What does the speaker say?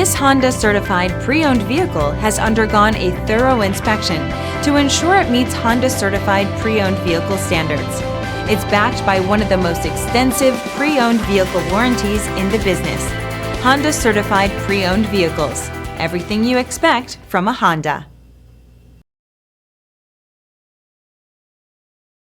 This Honda certified pre-owned vehicle has undergone a thorough inspection to ensure it meets Honda certified pre-owned vehicle standards. It's backed by one of the most extensive pre-owned vehicle warranties in the business. Honda certified pre-owned vehicles. Everything you expect from a Honda.